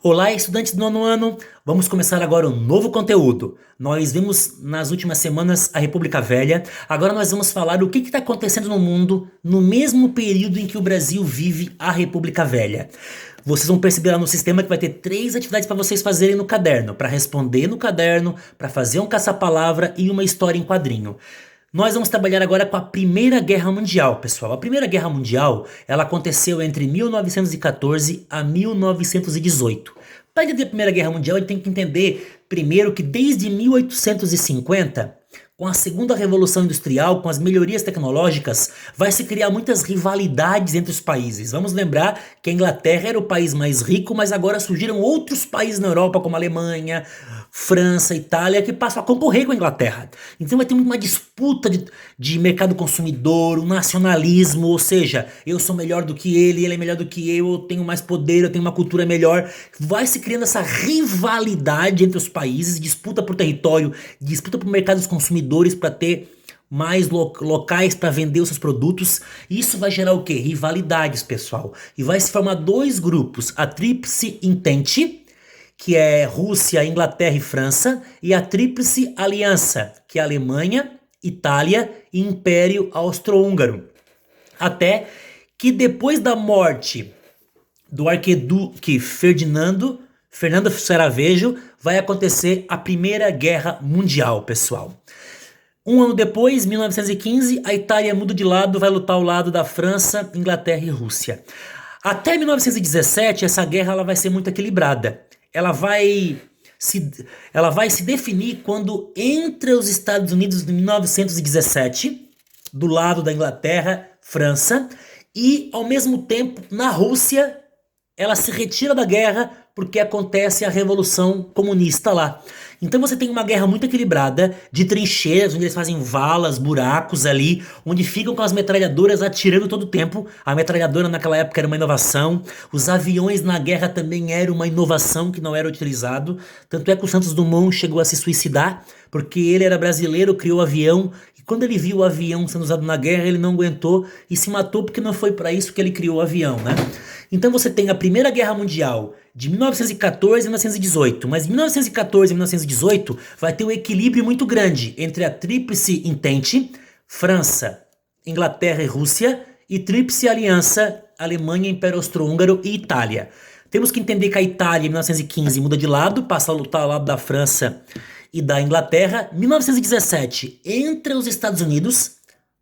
Olá, estudantes do nono ano! Vamos começar agora um novo conteúdo. Nós vimos nas últimas semanas a República Velha, agora nós vamos falar o que está acontecendo no mundo no mesmo período em que o Brasil vive a República Velha. Vocês vão perceber lá no sistema que vai ter 3 atividades para vocês fazerem no caderno, para responder no caderno, para fazer um caça-palavra e uma história em quadrinho. Nós vamos trabalhar agora com a Primeira Guerra Mundial, pessoal. A Primeira Guerra Mundial, ela aconteceu entre 1914 a 1918. Para entender a Primeira Guerra Mundial, a gente tem que entender primeiro que desde 1850, com a Segunda Revolução Industrial, com as melhorias tecnológicas, vai se criar muitas rivalidades entre os países. Vamos lembrar que a Inglaterra era o país mais rico, mas agora surgiram outros países na Europa, como a Alemanha, França, Itália, que passam a concorrer com a Inglaterra. Então vai ter uma disputa de mercado consumidor, um nacionalismo, ou seja, eu sou melhor do que ele é melhor do que eu tenho mais poder, eu tenho uma cultura melhor. Vai se criando essa rivalidade entre os países, disputa por território, disputa por mercados consumidores para ter mais locais para vender os seus produtos. Isso vai gerar o quê? Rivalidades, pessoal. E vai se formar dois grupos, a Tríplice Entente, que é Rússia, Inglaterra e França, e a Tríplice Aliança, que é Alemanha, Itália e Império Austro-Húngaro. Até que depois da morte do arquiduque Fernando Saravejo, vai acontecer a Primeira Guerra Mundial, pessoal. Um ano depois, 1915, a Itália muda de lado, vai lutar ao lado da França, Inglaterra e Rússia. Até 1917, essa guerra ela vai ser muito equilibrada. Ela vai se definir quando entre os Estados Unidos em 1917, do lado da Inglaterra, França, e ao mesmo tempo na Rússia, ela se retira da guerra porque acontece a Revolução Comunista lá. Então você tem uma guerra muito equilibrada, de trincheiras, onde eles fazem valas, buracos ali, onde ficam com as metralhadoras atirando todo o tempo. A metralhadora naquela época era uma inovação. Os aviões na guerra também eram uma inovação que não era utilizado. Tanto é que o Santos Dumont chegou a se suicidar, porque ele era brasileiro, criou o avião, e quando ele viu o avião sendo usado na guerra, ele não aguentou e se matou porque não foi para isso que ele criou o avião, né? Então você tem a Primeira Guerra Mundial de 1914 a 1918, mas em 1914 e 1918 vai ter um equilíbrio muito grande entre a Tríplice Entente, França, Inglaterra e Rússia, e Tríplice Aliança, Alemanha, Império Austro-Húngaro e Itália. Temos que entender que a Itália em 1915 muda de lado, passa a lutar ao lado da França e da Inglaterra. 1917 entra os Estados Unidos,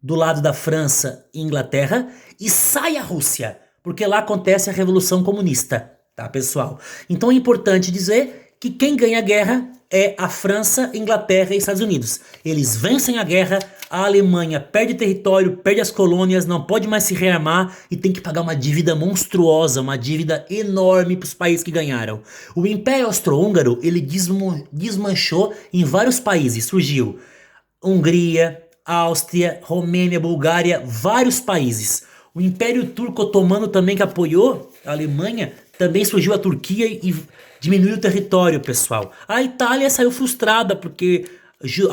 do lado da França e Inglaterra, e sai a Rússia, porque lá acontece a Revolução Comunista, tá, pessoal? Então é importante dizer que quem ganha a guerra é a França, Inglaterra e Estados Unidos. Eles vencem a guerra, a Alemanha perde território, perde as colônias, não pode mais se rearmar e tem que pagar uma dívida monstruosa, uma dívida enorme para os países que ganharam. O Império Austro-Húngaro, ele desmanchou em vários países, surgiu Hungria, Áustria, Romênia, Bulgária, vários países. O Império Turco Otomano também, que apoiou a Alemanha, também surgiu a Turquia e diminuiu o território, pessoal. A Itália saiu frustrada porque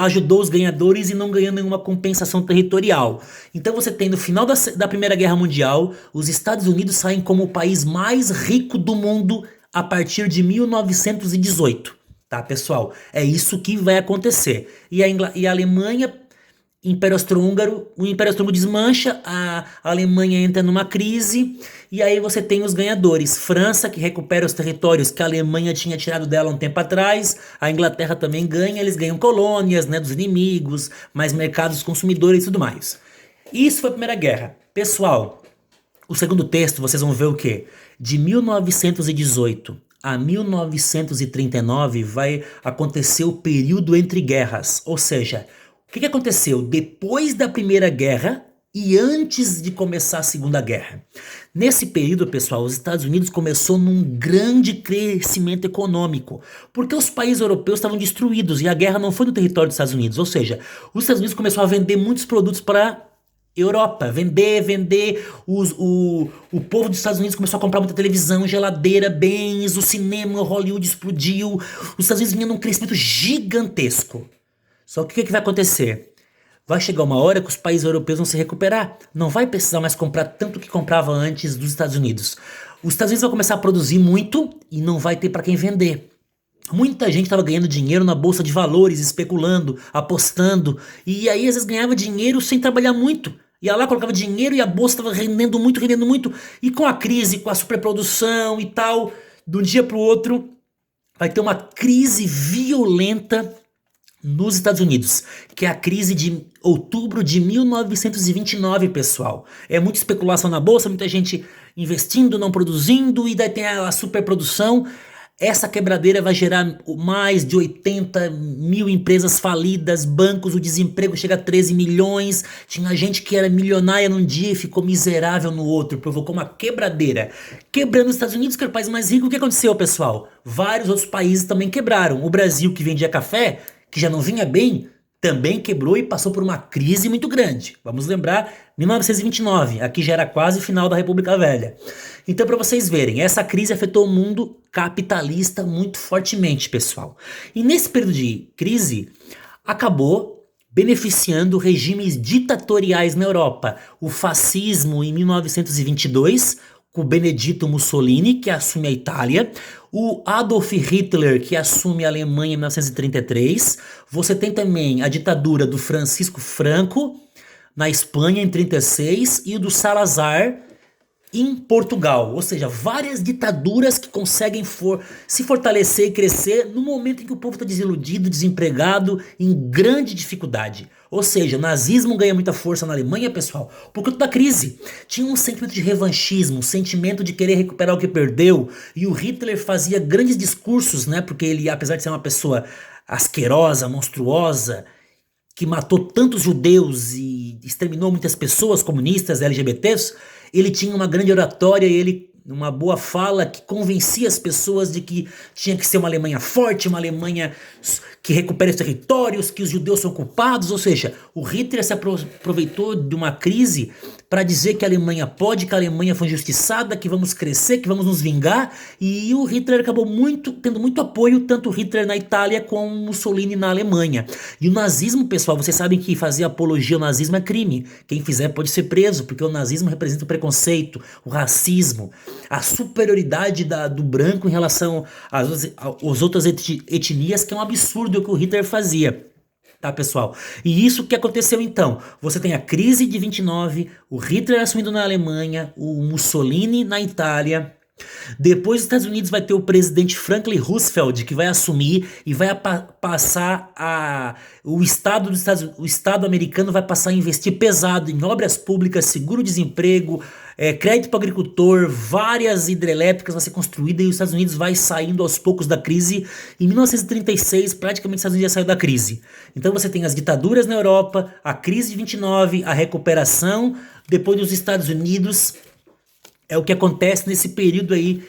ajudou os ganhadores e não ganhou nenhuma compensação territorial. Então você tem no final da Primeira Guerra Mundial, os Estados Unidos saem como o país mais rico do mundo a partir de 1918. Tá, pessoal? É isso que vai acontecer. E a Alemanha... Império Austro-Húngaro, o Império Austro-Húngaro desmancha, a Alemanha entra numa crise e aí você tem os ganhadores. França, que recupera os territórios que a Alemanha tinha tirado dela um tempo atrás, a Inglaterra também ganha, eles ganham colônias, né, dos inimigos, mais mercados consumidores e tudo mais. Isso foi a Primeira Guerra. Pessoal, o segundo texto vocês vão ver o quê? De 1918 a 1939 vai acontecer o período entre guerras, ou seja... O que aconteceu depois da Primeira Guerra e antes de começar a Segunda Guerra? Nesse período, pessoal, os Estados Unidos começou num grande crescimento econômico, porque os países europeus estavam destruídos e a guerra não foi no território dos Estados Unidos, ou seja, os Estados Unidos começou a vender muitos produtos para Europa, vender, o povo dos Estados Unidos começou a comprar muita televisão, geladeira, bens, o cinema, Hollywood explodiu, os Estados Unidos vinham num crescimento gigantesco. Só que o que vai acontecer? Vai chegar uma hora que os países europeus vão se recuperar. Não vai precisar mais comprar tanto que comprava antes dos Estados Unidos. Os Estados Unidos vão começar a produzir muito e não vai ter para quem vender. Muita gente estava ganhando dinheiro na bolsa de valores, especulando, apostando, e aí às vezes ganhava dinheiro sem trabalhar muito. Ia lá, colocava dinheiro e a bolsa estava rendendo muito. E com a crise, com a superprodução e tal, de um dia para o outro, vai ter uma crise violenta nos Estados Unidos, que é a crise de outubro de 1929, pessoal. É muita especulação na bolsa, muita gente investindo, não produzindo, e daí tem a superprodução. Essa quebradeira vai gerar mais de 80 mil empresas falidas, bancos, o desemprego chega a 13 milhões. Tinha gente que era milionária num dia e ficou miserável no outro, provocou uma quebradeira. Quebrando os Estados Unidos, que era o país mais rico, o que aconteceu, pessoal? Vários outros países também quebraram. O Brasil, que vendia café, que já não vinha bem, também quebrou e passou por uma crise muito grande. Vamos lembrar, 1929, aqui já era quase o final da República Velha. Então, para vocês verem, essa crise afetou o mundo capitalista muito fortemente, pessoal. E nesse período de crise, acabou beneficiando regimes ditatoriais na Europa. O fascismo em 1922, com o Benedito Mussolini, que assume a Itália, o Adolf Hitler, que assume a Alemanha em 1933. Você tem também a ditadura do Francisco Franco, na Espanha, em 1936, e o do Salazar, em Portugal. Ou seja, várias ditaduras que conseguem se fortalecer e crescer no momento em que o povo está desiludido, desempregado, em grande dificuldade. Ou seja, o nazismo ganha muita força na Alemanha, pessoal, por conta da crise. Tinha um sentimento de revanchismo, um sentimento de querer recuperar o que perdeu, e o Hitler fazia grandes discursos, né? Porque ele, apesar de ser uma pessoa asquerosa, monstruosa, que matou tantos judeus e exterminou muitas pessoas comunistas, LGBTs, ele tinha uma grande oratória e ele uma boa fala que convencia as pessoas de que tinha que ser uma Alemanha forte, uma Alemanha que recupere os territórios, que os judeus são culpados. Ou seja, o Hitler se aproveitou de uma crise para dizer que a Alemanha pode, que a Alemanha foi injustiçada, que vamos crescer, que vamos nos vingar. E o Hitler acabou tendo muito apoio, tanto Hitler na Itália como Mussolini na Alemanha. E o nazismo, pessoal, vocês sabem que fazer apologia ao nazismo é crime. Quem fizer pode ser preso, porque o nazismo representa o preconceito, o racismo, a superioridade do branco em relação às outras etnias, que é um absurdo o que o Hitler fazia. Tá, pessoal? E isso que aconteceu então. Você tem a crise de 29, o Hitler assumindo na Alemanha, o Mussolini na Itália. Depois os Estados Unidos vai ter o presidente Franklin Roosevelt, que vai assumir e vai passar o Estado americano vai passar a investir pesado em obras públicas, seguro-desemprego, crédito para o agricultor, várias hidrelétricas vão ser construídas, e os Estados Unidos vai saindo aos poucos da crise. Em 1936, praticamente os Estados Unidos já saiu da crise. Então você tem as ditaduras na Europa, a crise de 29, a recuperação depois dos Estados Unidos. É o que acontece nesse período aí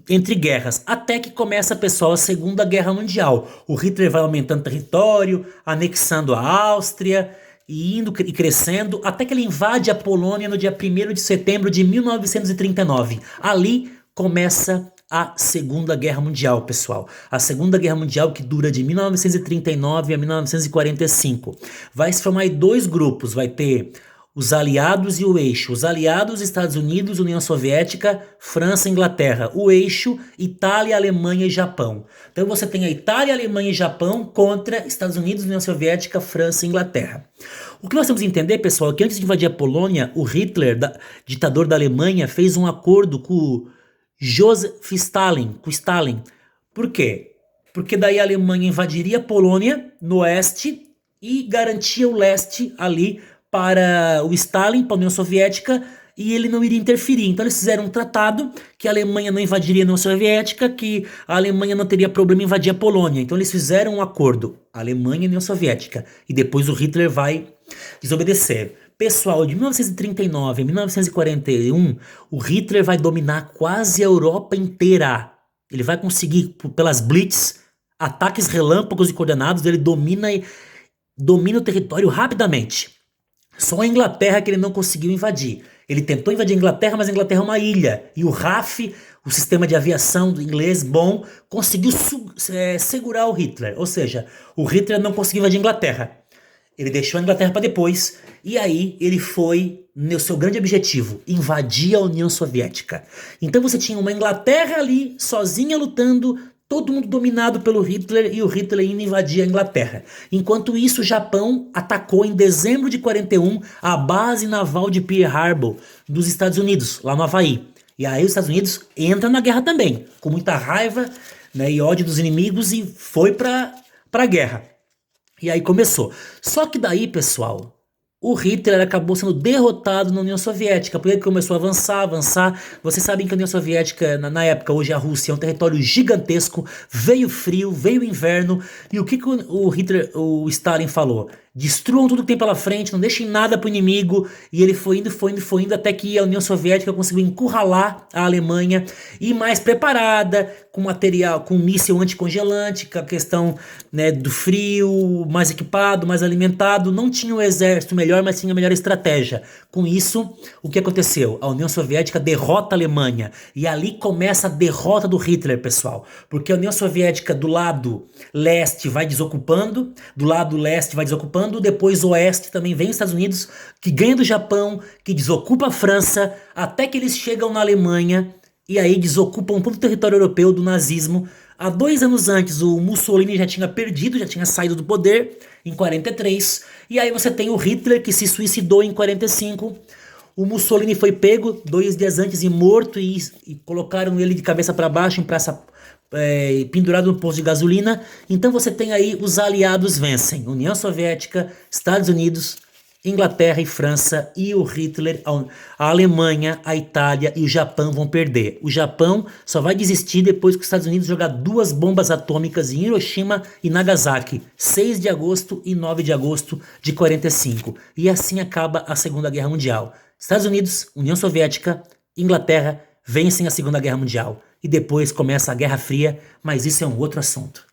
entre guerras, até que começa, pessoal, a Segunda Guerra Mundial. O Hitler vai aumentando território, anexando a Áustria e indo e crescendo, até que ele invade a Polônia no dia 1º de setembro de 1939. Ali começa a Segunda Guerra Mundial, pessoal. A Segunda Guerra Mundial, que dura de 1939 a 1945. Vai se formar em dois grupos, vai ter os aliados e o eixo. Os aliados, Estados Unidos, União Soviética, França e Inglaterra. O eixo, Itália, Alemanha e Japão. Então você tem a Itália, Alemanha e Japão contra Estados Unidos, União Soviética, França e Inglaterra. O que nós temos que entender, pessoal, é que antes de invadir a Polônia, o Hitler, ditador da Alemanha, fez um acordo com o Joseph Stalin, com Stalin. Por quê? Porque daí a Alemanha invadiria a Polônia no oeste e garantia o leste ali para o Stalin, para a União Soviética, e ele não iria interferir. Então eles fizeram um tratado que a Alemanha não invadiria a União Soviética, que a Alemanha não teria problema em invadir a Polônia. Então eles fizeram um acordo, Alemanha e União Soviética, e depois o Hitler vai desobedecer. Pessoal, de 1939 a 1941, o Hitler vai dominar quase a Europa inteira. Ele vai conseguir, pelas blitz, ataques relâmpagos e coordenados, ele domina o território rapidamente. Só a Inglaterra que ele não conseguiu invadir. Ele tentou invadir a Inglaterra, mas a Inglaterra é uma ilha. E o RAF, o sistema de aviação do inglês bom, conseguiu segurar o Hitler. Ou seja, o Hitler não conseguiu invadir a Inglaterra. Ele deixou a Inglaterra para depois, e aí ele foi no seu grande objetivo, invadir a União Soviética. Então você tinha uma Inglaterra ali, sozinha lutando, todo mundo dominado pelo Hitler, e o Hitler indo invadir a Inglaterra. Enquanto isso, o Japão atacou em dezembro de 41 a base naval de Pearl Harbor dos Estados Unidos, lá no Havaí. E aí os Estados Unidos entram na guerra também, com muita raiva, né, e ódio dos inimigos, e foi para a guerra. E aí começou. Só que daí, pessoal, o Hitler acabou sendo derrotado na União Soviética, porque ele começou a avançar, avançar. Vocês sabem que a União Soviética, na época, hoje a Rússia, é um território gigantesco, veio frio, veio inverno, e o que o Hitler, o Stalin falou? Destruam tudo que tem pela frente, não deixem nada pro inimigo, e ele foi indo, foi indo, foi indo, até que a União Soviética conseguiu encurralar a Alemanha, e mais preparada, com material, com míssil anticongelante, com a questão, né, do frio, mais equipado, mais alimentado, não tinha o exército melhor, mas tinha a melhor estratégia. Com isso, o que aconteceu? A União Soviética derrota a Alemanha, e ali começa a derrota do Hitler, pessoal, porque a União Soviética do lado leste vai desocupando, do lado leste vai desocupando, depois o oeste também vem os Estados Unidos, que ganha do Japão, que desocupa a França, até que eles chegam na Alemanha, e aí desocupam todo o território europeu do nazismo. Há 2 anos antes, o Mussolini já tinha perdido, já tinha saído do poder, em 43, e aí você tem o Hitler, que se suicidou em 45, o Mussolini foi pego 2 dias antes e morto, e colocaram ele de cabeça para baixo em praça, pendurado no posto de gasolina. Então você tem aí os aliados vencem, União Soviética, Estados Unidos, Inglaterra e França, e o Hitler, a Alemanha, a Itália e o Japão vão perder. O Japão só vai desistir depois que os Estados Unidos jogar 2 bombas atômicas em Hiroshima e Nagasaki, 6 de agosto e 9 de agosto de 45. E assim acaba a Segunda Guerra Mundial. Estados Unidos, União Soviética, Inglaterra vencem a Segunda Guerra Mundial. E depois começa a Guerra Fria, mas isso é um outro assunto.